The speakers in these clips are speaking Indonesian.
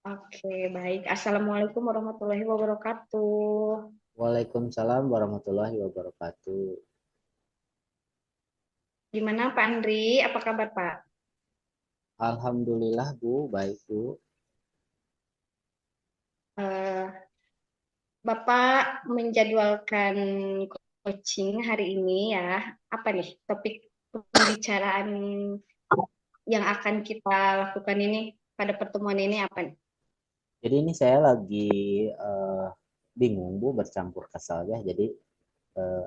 Oke, baik. Assalamualaikum warahmatullahi wabarakatuh. Waalaikumsalam warahmatullahi wabarakatuh. Gimana Pak Andri? Apa kabar Pak? Alhamdulillah Bu, baik Bu. Eh, Bapak menjadwalkan coaching hari ini ya. Apa nih topik pembicaraan yang akan kita lakukan ini pada pertemuan ini apa nih? Jadi ini saya lagi eh, bingung Bu, bercampur kesal ya. Jadi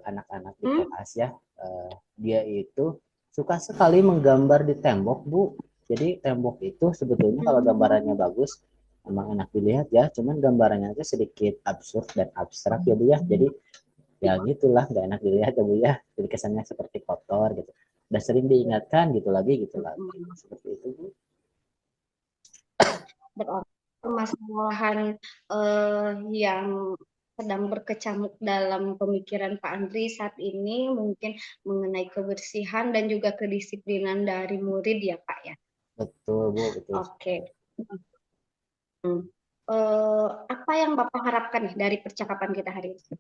anak-anak di Hmm? kelas ya, dia itu suka sekali menggambar di tembok Bu. Jadi tembok itu sebetulnya kalau gambarannya Hmm. bagus, emang enak dilihat ya. Cuman gambarannya itu sedikit absurd dan abstrak ya Bu ya. Jadi ya gitulah, nggak enak dilihat ya Bu ya. Jadi kesannya seperti kotor gitu. Udah sering diingatkan gitu lagi. Hmm. Seperti itu Bu. Berarti permasalahan yang sedang berkecamuk dalam pemikiran Pak Andri saat ini mungkin mengenai kebersihan dan juga kedisiplinan dari murid ya Pak ya. Betul, Bu, betul. Oke. Hmm. Apa yang Bapak harapkan nih dari percakapan kita hari ini?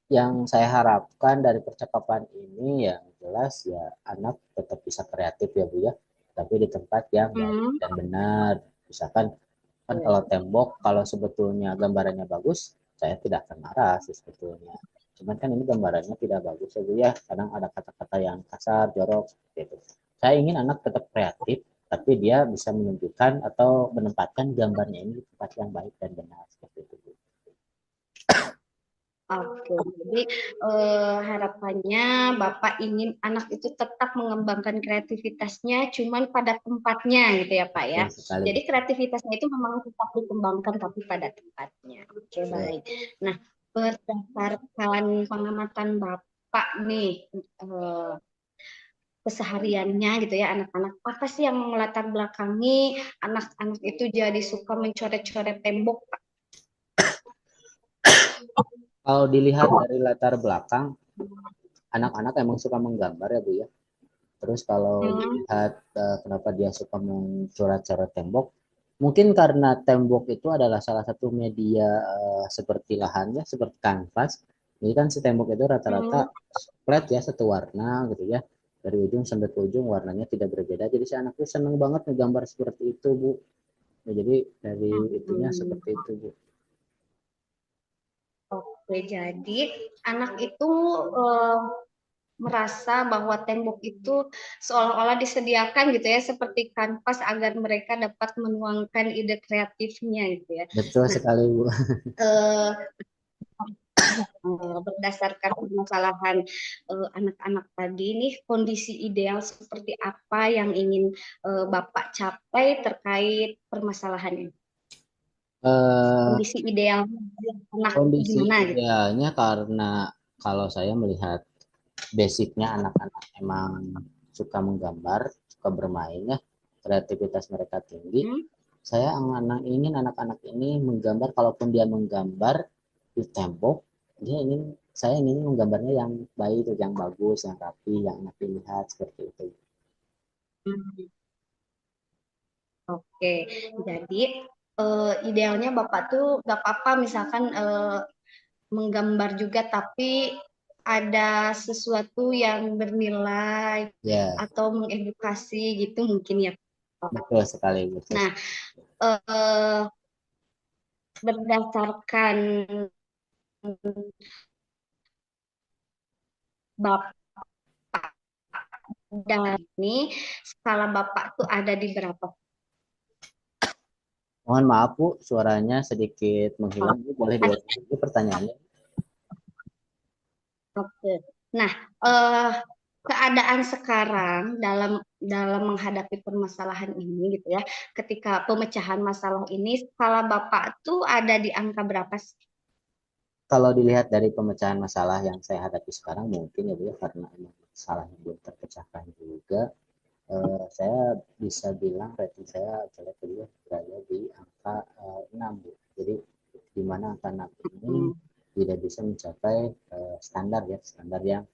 Yang saya harapkan dari percakapan ini yang jelas ya anak tetap bisa kreatif ya, Bu ya. Tapi di tempat yang baik Hmm. dan benar. Misalkan kan kalau tembok, kalau sebetulnya gambarannya bagus, saya tidak akan marah sih sebetulnya. Cuman kan ini gambarannya tidak bagus ya, Bu ya. Kadang ada kata-kata yang kasar, jorok, seperti itu. Saya ingin anak tetap kreatif, tapi dia bisa menunjukkan atau menempatkan gambarnya ini di tempat yang baik dan benar seperti itu, Bu. Oke, jadi harapannya Bapak ingin anak itu tetap mengembangkan kreativitasnya, cuman pada tempatnya gitu ya Pak ya. Betul sekali, Jadi betul. kreativitasnya itu memang tetap dikembangkan tapi pada tempatnya. Oke, Betul. baik. Nah, berdasarkan pengamatan Bapak nih, eh, kesehariannya gitu ya anak-anak, apa sih yang melatar belakangi anak-anak itu jadi suka mencoret-coret tembok, Pak? Kalau dilihat dari latar belakang, anak-anak emang suka menggambar ya Bu ya. Terus kalau Hmm. dilihat kenapa dia suka mencoret-coret tembok, mungkin karena tembok itu adalah salah satu media seperti lahannya, seperti kanvas. Jadi kan si tembok itu rata-rata Hmm. flat ya, satu warna gitu ya. Dari ujung sampai ke ujung warnanya tidak berbeda. Jadi si anak itu senang banget ngegambar seperti itu Bu. Ya, jadi dari itunya Hmm. seperti itu Bu. Oke, jadi anak itu eh, merasa bahwa tembok itu seolah-olah disediakan gitu ya, seperti kanvas agar mereka dapat menuangkan ide kreatifnya gitu ya. Betul Nah, sekali Bu. eh, berdasarkan permasalahan anak-anak tadi nih, kondisi ideal seperti apa yang ingin Bapak capai terkait permasalahan ini? Eh, Kondisi ideal anak itu Kondisi gimana gitu? idealnya karena kalau saya melihat basicnya anak-anak emang suka menggambar, suka bermain ya, kreativitas mereka tinggi. Hmm? Saya ingin anak-anak ini menggambar, kalaupun dia menggambar di tembok, dia ingin saya ingin menggambarnya yang baik, yang bagus, yang rapi, yang enak dilihat seperti itu. Hmm. Oke, jadi idealnya Bapak tuh gak apa-apa misalkan menggambar juga tapi ada sesuatu yang bernilai Ya, atau mengedukasi gitu mungkin ya. betul sekali, betul. Nah, eh, berdasarkan Bapak dan ini skala Bapak tuh ada di berapa? Mohon maaf Bu, suaranya sedikit menghilang. Bu, boleh diulangi lagi pertanyaannya? Oke. Nah, eh, keadaan sekarang dalam dalam menghadapi permasalahan ini gitu ya, ketika pemecahan masalah ini, skala Bapak tuh ada di angka berapa sih? Kalau dilihat dari pemecahan masalah yang saya hadapi sekarang mungkin ya Bu ya, karena emang masalahnya belum terpecahkan juga, saya bisa bilang rating saya jelek kedua berada di angka 6 Bu. Jadi di mana angka 6 ini Hmm. tidak bisa mencapai standar ya, standar yang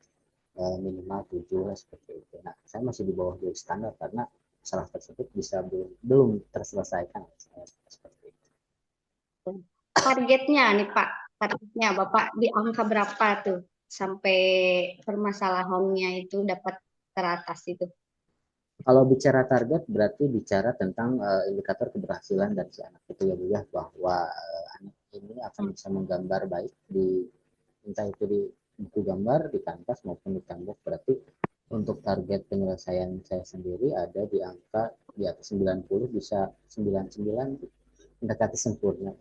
minimal 7 lah seperti itu. Nah, saya masih di bawah dari standar karena masalah tersebut bisa belum terselesaikan seperti itu. Targetnya nih Pak, targetnya Bapak di angka berapa tuh sampai permasalahannya itu dapat teratas itu? Kalau bicara target berarti bicara tentang indikator keberhasilan dari si anak itu ya Bu ya, bahwa anak ini akan bisa menggambar baik di entah itu di buku gambar, di kanvas maupun di tembok. Berarti untuk target penyelesaian saya sendiri ada di angka di atas 90, bisa 99, mendekati sempurna.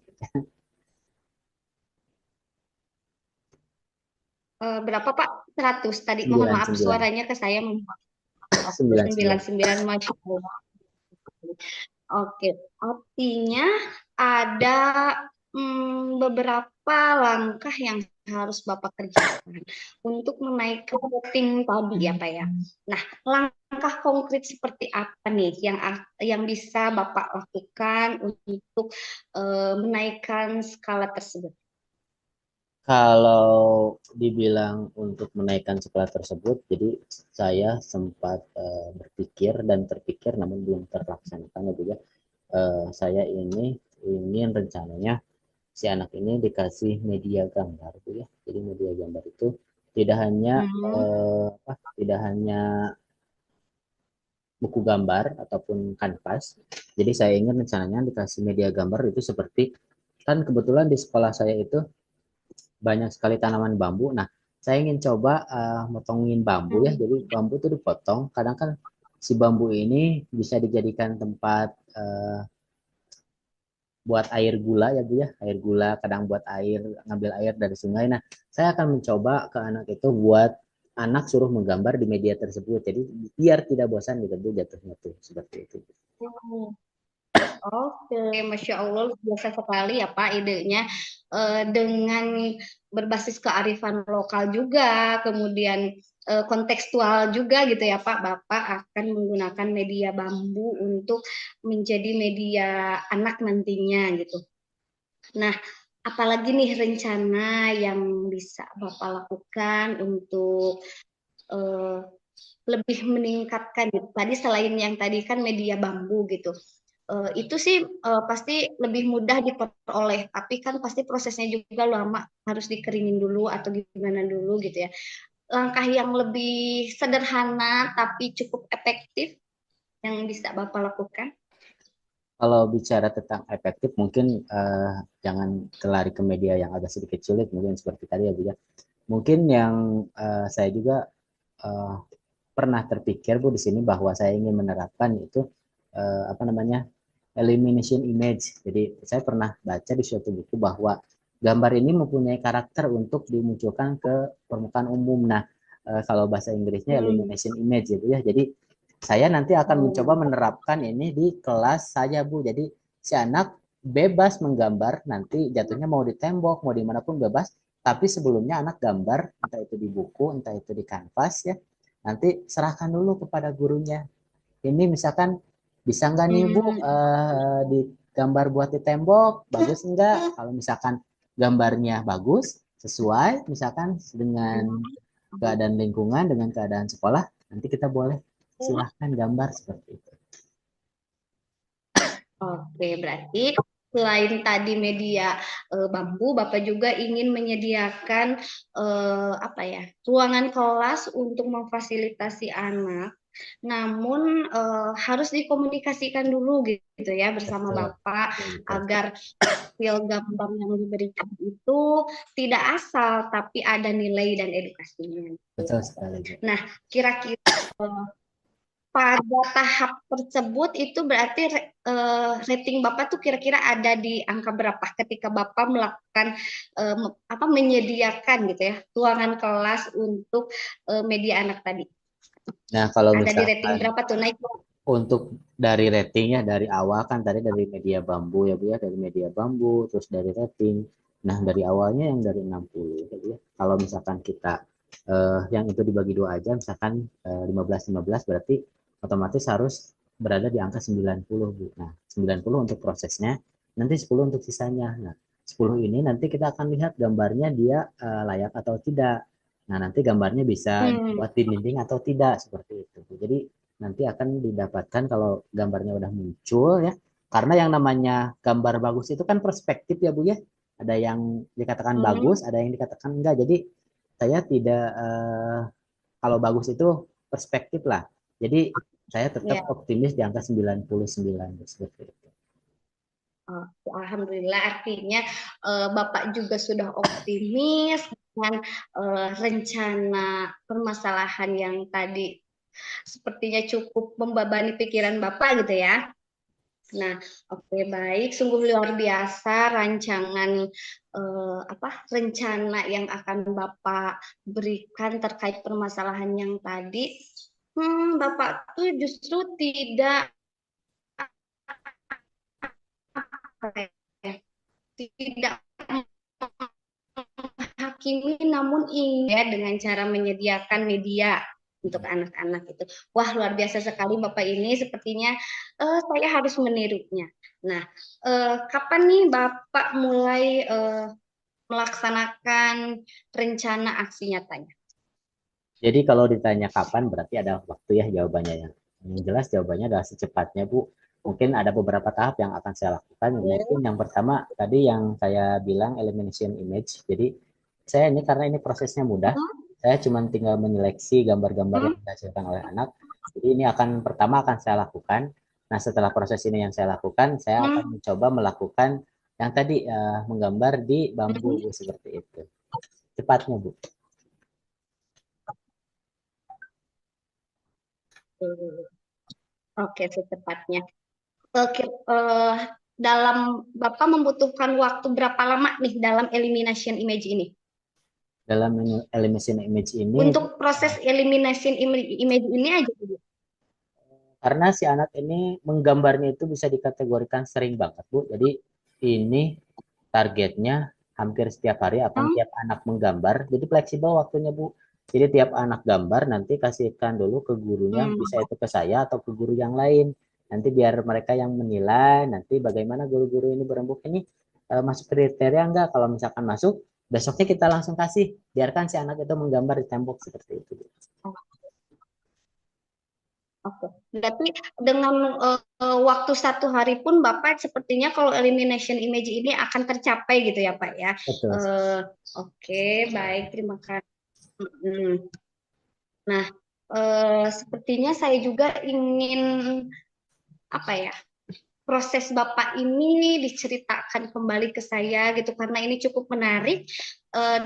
Berapa Pak? 100 tadi. Mohon maaf 99, suaranya ke saya. Oke, 99. 99 Masya Allah. Oke, artinya ada beberapa langkah yang harus Bapak kerjakan untuk menaikkan rating tadi ya Pak ya. Nah, langkah konkret seperti apa nih yang bisa Bapak lakukan untuk menaikkan skala tersebut? Kalau dibilang untuk menaikkan skala tersebut, jadi saya sempat berpikir dan terpikir namun belum terlaksanakan juga. Saya ini ingin rencananya si anak ini dikasih media gambar tuh ya. Jadi media gambar itu tidak hanya Hmm. tidak hanya buku gambar ataupun kanvas. Jadi saya ingin rencananya dikasih media gambar itu seperti, kan kebetulan di sekolah saya itu banyak sekali tanaman bambu. Nah, saya ingin coba motongin bambu ya. Jadi bambu itu dipotong. Kadang kan si bambu ini bisa dijadikan tempat buat air gula ya Bu ya. Air gula, kadang buat air, ngambil air dari sungai. Nah, saya akan mencoba ke anak itu buat anak suruh menggambar di media tersebut. Jadi biar tidak bosan gitu Bu jatuhnya tuh seperti itu. Oke, Masya Allah, luar biasa sekali ya Pak idenya. Dengan berbasis kearifan lokal juga, kemudian kontekstual juga gitu ya Pak, Bapak akan menggunakan media bambu untuk menjadi media anak nantinya gitu. Nah, apalagi nih rencana yang bisa Bapak lakukan untuk eh, lebih meningkatkan gitu. Tadi selain yang tadi kan media bambu gitu. Itu sih pasti lebih mudah diperoleh, tapi kan pasti prosesnya juga lama, harus dikeringin dulu atau gimana dulu gitu ya. Langkah yang lebih sederhana tapi cukup efektif yang bisa Bapak lakukan. Kalau bicara tentang efektif, mungkin jangan lari ke media yang agak sedikit sulit, mungkin seperti tadi ya Bu ya. Mungkin yang saya juga eh, pernah terpikir Bu di sini bahwa saya ingin menerapkan itu apa namanya, elimination image. Jadi saya pernah baca di suatu buku bahwa gambar ini mempunyai karakter untuk dimunculkan ke permukaan umum. Nah, kalau bahasa Inggrisnya Hmm. elimination image gitu ya. Jadi saya nanti akan Oh, mencoba mantap. menerapkan ini di kelas saya Bu. Jadi si anak bebas menggambar, nanti jatuhnya mau di tembok, mau dimanapun bebas. Tapi sebelumnya anak gambar, entah itu di buku, entah itu di kanvas ya. Nanti serahkan dulu kepada gurunya. Ini misalkan bisa nggak nih Bu Hmm. digambar buat di tembok, bagus enggak? Kalau misalkan gambarnya bagus, sesuai misalkan dengan keadaan lingkungan, dengan keadaan sekolah, nanti kita boleh silahkan gambar seperti itu. Oke, berarti selain tadi media bambu, Bapak juga ingin menyediakan apa ya, ruangan kelas untuk memfasilitasi anak. Namun harus dikomunikasikan dulu gitu ya bersama Betul, Bapak betul, betul. agar hasil gambar yang diberikan itu tidak asal tapi ada nilai dan edukasinya. Betul sekali, Bu. Nah, kira-kira pada tahap tersebut itu berarti rating Bapak tuh kira-kira ada di angka berapa ketika Bapak melakukan apa menyediakan gitu ya ruangan kelas untuk media anak tadi. Nah, kalau Ada di rating misalkan berapa tuh naik? untuk dari ratingnya dari awal kan tadi dari media bambu ya Bu ya, dari media bambu, terus dari rating. Nah, dari awalnya yang dari 60 ya Bu ya. Kalau misalkan kita yang itu dibagi dua aja, misalkan 15-15 berarti otomatis harus berada di angka 90 Bu. Nah, 90 untuk prosesnya, nanti 10 untuk sisanya. Nah, 10 ini nanti kita akan lihat gambarnya dia layak atau tidak. Nah, nanti gambarnya bisa Hmm. dibuat di dinding atau tidak seperti itu. Jadi nanti akan didapatkan kalau gambarnya udah muncul ya, Karena yang namanya gambar bagus itu kan perspektif ya Bu ya. Ada yang dikatakan Hmm, bagus, ada yang dikatakan enggak. Jadi saya tidak kalau bagus itu perspektif lah. Jadi saya tetap ya. optimis di angka 99 seperti itu. Oh, Alhamdulillah artinya Bapak juga sudah optimis dengan rencana permasalahan yang tadi sepertinya cukup membebani pikiran Bapak gitu ya. Nah, oke baik, sungguh luar biasa rancangan rencana yang akan Bapak berikan terkait permasalahan yang tadi. Bapak tuh justru tidak apa ya, tidak menghakimi namun ingin ya dengan cara menyediakan media untuk anak-anak itu. Wah, luar biasa sekali Bapak ini sepertinya saya harus menirunya. Nah, kapan nih Bapak mulai melaksanakan rencana aksi nyatanya? Jadi kalau ditanya kapan berarti ada waktu ya jawabannya ya. Yang jelas jawabannya adalah secepatnya Bu. Mungkin ada beberapa tahap yang akan saya lakukan. Mungkin yang pertama tadi yang saya bilang elimination image. Jadi saya ini karena ini prosesnya mudah, saya cuma tinggal menyeleksi gambar-gambar yang dihasilkan oleh anak. Jadi ini akan pertama akan saya lakukan. Nah setelah proses ini yang saya lakukan, saya akan mencoba melakukan yang tadi menggambar di bambu Bu, seperti itu. Cepatnya Bu. Oke, secepatnya. Oke, dalam Bapak membutuhkan waktu berapa lama nih dalam elimination image ini? Dalam elimination image ini Untuk proses elimination image ini aja dulu. karena si anak ini menggambarnya itu bisa dikategorikan sering banget Bu. Jadi ini targetnya hampir setiap hari akan Hmm, tiap anak menggambar. Jadi fleksibel waktunya Bu. Jadi tiap anak gambar nanti kasihkan dulu ke gurunya, hmm, bisa itu ke saya atau ke guru yang lain. Nanti biar mereka yang menilai nanti bagaimana guru-guru ini berembuk ini masuk kriteria enggak. Kalau misalkan masuk, besoknya kita langsung kasih. Biarkan si anak itu menggambar di tembok seperti itu. Oke. Berarti dengan waktu 1 hari pun Bapak sepertinya kalau elimination image ini akan tercapai gitu ya Pak ya. Betul. Eh, oke, baik, terima kasih. Mm. Nah, sepertinya saya juga ingin apa ya, proses Bapak ini diceritakan kembali ke saya gitu karena ini cukup menarik.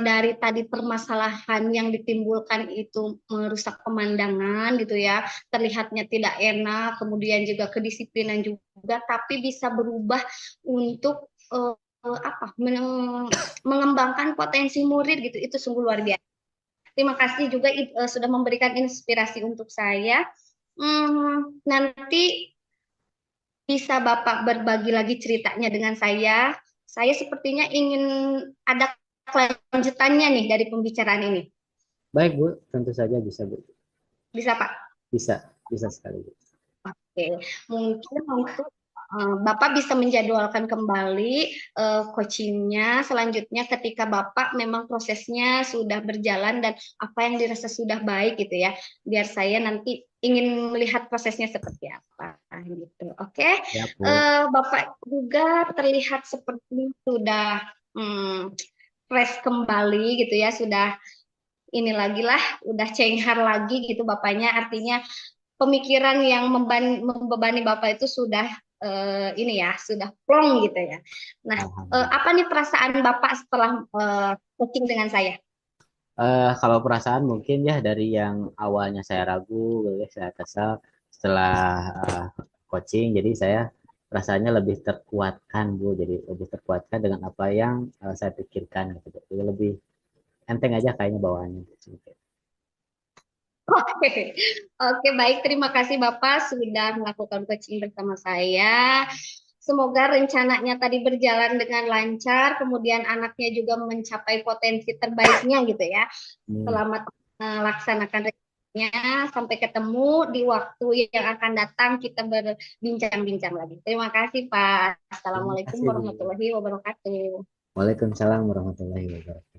Dari tadi permasalahan yang ditimbulkan itu merusak pemandangan gitu ya, terlihatnya tidak enak, kemudian juga kedisiplinan juga, tapi bisa berubah untuk mengembangkan potensi murid gitu. Itu sungguh luar biasa. Terima kasih juga sudah memberikan inspirasi untuk saya. Nanti bisa Bapak berbagi lagi ceritanya dengan saya. Saya sepertinya ingin ada kelanjutannya nih dari pembicaraan ini. Baik Bu, tentu saja bisa Bu. Bisa Pak? Bisa, bisa sekali Bu. Oke, mungkin untuk Bapak bisa menjadwalkan kembali coachingnya selanjutnya ketika Bapak memang prosesnya sudah berjalan dan apa yang dirasa sudah baik gitu ya. Biar saya nanti ingin melihat prosesnya seperti apa gitu. Oke, Ya Bu. Bapak juga terlihat seperti sudah hmm, fresh kembali gitu ya, sudah ini lagi lah, udah cenghar lagi gitu Bapaknya. Artinya pemikiran yang membebani Bapak itu sudah ini ya, sudah plong gitu ya. Nah, Alhamdulillah. apa nih perasaan Bapak setelah coaching dengan saya? Kalau perasaan mungkin ya dari yang awalnya saya ragu, gitu ya, saya kesal setelah eh, coaching, jadi saya rasanya lebih terkuatkan Bu, jadi lebih terkuatkan dengan apa yang saya pikirkan gitu. Jadi lebih enteng aja kayaknya bawaannya. Oke, oke baik. Terima kasih Bapak sudah melakukan coaching bersama saya. Semoga rencananya tadi berjalan dengan lancar, kemudian anaknya juga mencapai potensi terbaiknya gitu ya. Hmm. Selamat melaksanakan rencananya. Sampai ketemu di waktu yang akan datang kita berbincang-bincang lagi. Terima kasih Pak. Terima Assalamualaikum kasih Bu. warahmatullahi wabarakatuh. Waalaikumsalam warahmatullahi wabarakatuh.